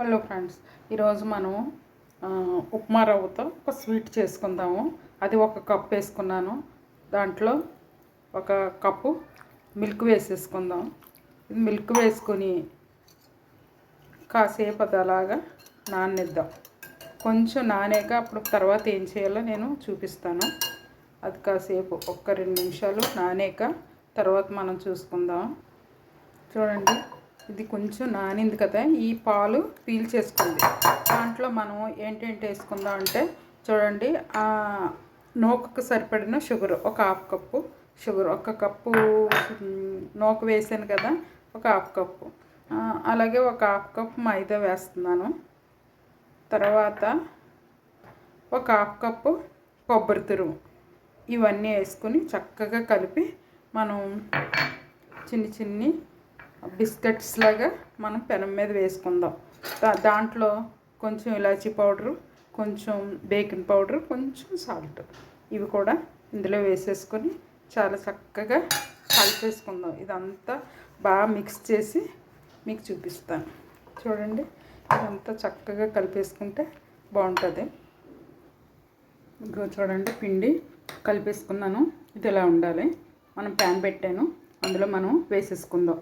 Hello friends, ఈరోజు మనం ఉప్మా రవ్వతో ఒక స్వీట్ చేసుకుందాము. అది ఒక కప్ వేసుకున్నాను. దాంట్లో ఒక కప్పు మిల్క్ వేసేసుకుందాం. మిల్క్ వేసుకొని కాసేపు అది అలాగా నాననిద్దాం. కొంచెం నానాక అప్పుడు తర్వాత ఏం చేయాలో నేను చూపిస్తాను. అది కాసేపు 2 నిమిషాలు నానాక తర్వాత మనం చూసుకుందాం. చూడండి, ఇది కొంచెం నానింది కదా, ఈ పాలు పీల్చేసుకుంది. దాంట్లో మనం ఏంటేంటి వేసుకుందాం అంటే, చూడండి, నూకకు సరిపడిన షుగర్ ఒక 1/2 కప్పు షుగర్, 1 కప్పు నూక వేసాను కదా, ఒక 1/2 కప్పు. అలాగే ఒక 1/2 కప్పు మైదా వేస్తున్నాను. తర్వాత ఒక 1/2 కప్పు కొబ్బరి తురుము. ఇవన్నీ వేసుకుని చక్కగా కలిపి మనం చిన్ని బిస్కెట్స్ లాగా మనం పెనం మీద వేసుకుందాం. దాంట్లో కొంచెం ఇలాచీ పౌడరు, కొంచెం బేకింగ్ పౌడరు, కొంచెం సాల్ట్, ఇవి కూడా ఇందులో వేసేసుకొని చాలా చక్కగా కలిపేసుకుందాం. ఇదంతా బాగా మిక్స్ చేసి మీకు చూపిస్తాను. చూడండి, ఇదంతా చక్కగా కలిపేసుకుంటే బాగుంటుంది. ఇంకో చూడండి, పిండి కలిపేసుకున్నాను. ఇది ఇలా ఉండాలి. మనం ప్యాన్ పెట్టాను, అందులో మనం వేసేసుకుందాం.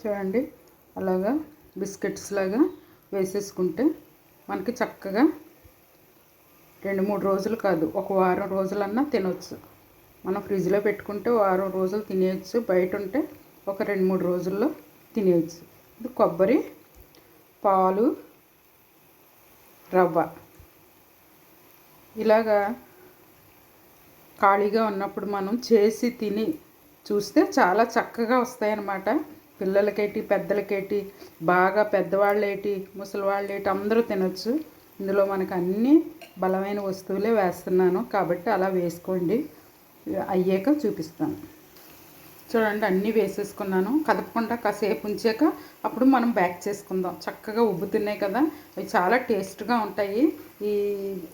చూడండి, అలాగా బిస్కెట్స్ లాగా వేసేసుకుంటే మనకి చక్కగా 2-3 రోజులు కాదు, ఒక వారం రోజులన్నా తినవచ్చు. మనం ఫ్రిడ్జ్లో పెట్టుకుంటే వారం రోజులు తినేయచ్చు. బయట ఉంటే ఒక 2-3 రోజుల్లో తినేయచ్చు. ఇది కొబ్బరి, పాలు, రవ్వ. ఇలాగా ఖాళీగా ఉన్నప్పుడు మనం చేసి తిని చూస్తే చాలా చక్కగా వస్తాయన్నమాట. పిల్లలకేటి, పెద్దలకేటి, బాగా పెద్దవాళ్ళేటి, ముసలివాళ్ళేటి అందరూ తినచ్చు. ఇందులో మనకు అన్ని బలమైన వస్తువులే వేస్తున్నాను కాబట్టి అలా వేసుకోండి. అయ్యాక చూపిస్తాను. చూడండి, అన్నీ వేసేసుకున్నాను. కదపకుండా కాసేపు ఉంచాక అప్పుడు మనం బ్యాక్ చేసుకుందాం. చక్కగా ఉబ్బుతున్నాయి కదా, అవి చాలా టేస్ట్గా ఉంటాయి. ఈ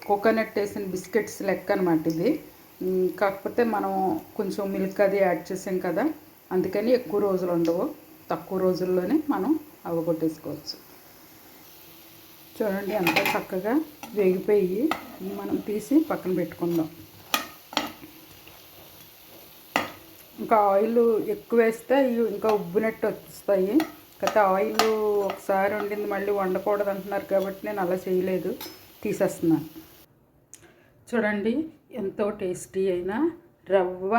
కోకోనట్ వేసిన బిస్కెట్స్ లెక్క అనమాట ఇది. కాకపోతే మనం కొంచెం మిల్క్ అది యాడ్ చేసాం కదా, అందుకని ఎక్కువ రోజులు ఉండవు. తక్కువ రోజుల్లోనే మనం అవగొట్టేసుకోవచ్చు. చూడండి, అంతా చక్కగా వేగిపోయి మనం తీసి పక్కన పెట్టుకుందాం. ఇంకా ఆయిల్ ఎక్కువ వేస్తే ఇంకా ఉబ్బినట్టు వస్తాయి. కాకపోతే ఆయిల్ ఒకసారి వండింది మళ్ళీ వండకూడదు అంటున్నారు కాబట్టి నేను అలా చేయలేదు, తీసేస్తున్నాను. చూడండి, ఎంతో టేస్టీ అయిన రవ్వ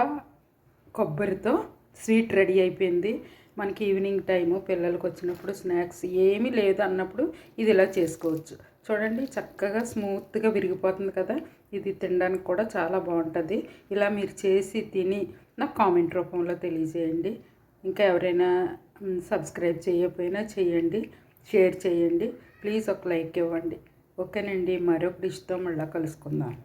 కొబ్బరితో స్వీట్ రెడీ అయిపోయింది. మనకి ఈవినింగ్ టైము పిల్లలకు వచ్చినప్పుడు స్నాక్స్ ఏమీ లేదు అన్నప్పుడు ఇది ఇలా చేసుకోవచ్చు. చూడండి, చక్కగా స్మూత్గా విరిగిపోతుంది కదా, ఇది తినడానికి కూడా చాలా బాగుంటుంది. ఇలా మీరు చేసి తిని నాకు కామెంట్ రూపంలో తెలియజేయండి. ఇంకా ఎవరైనా సబ్స్క్రైబ్ చేయకపోయినా చేయండి, షేర్ చేయండి, ప్లీజ్ ఒక లైక్ ఇవ్వండి. ఓకేనండి, మరొక డిష్తో మళ్ళీ కలుసుకుందాం.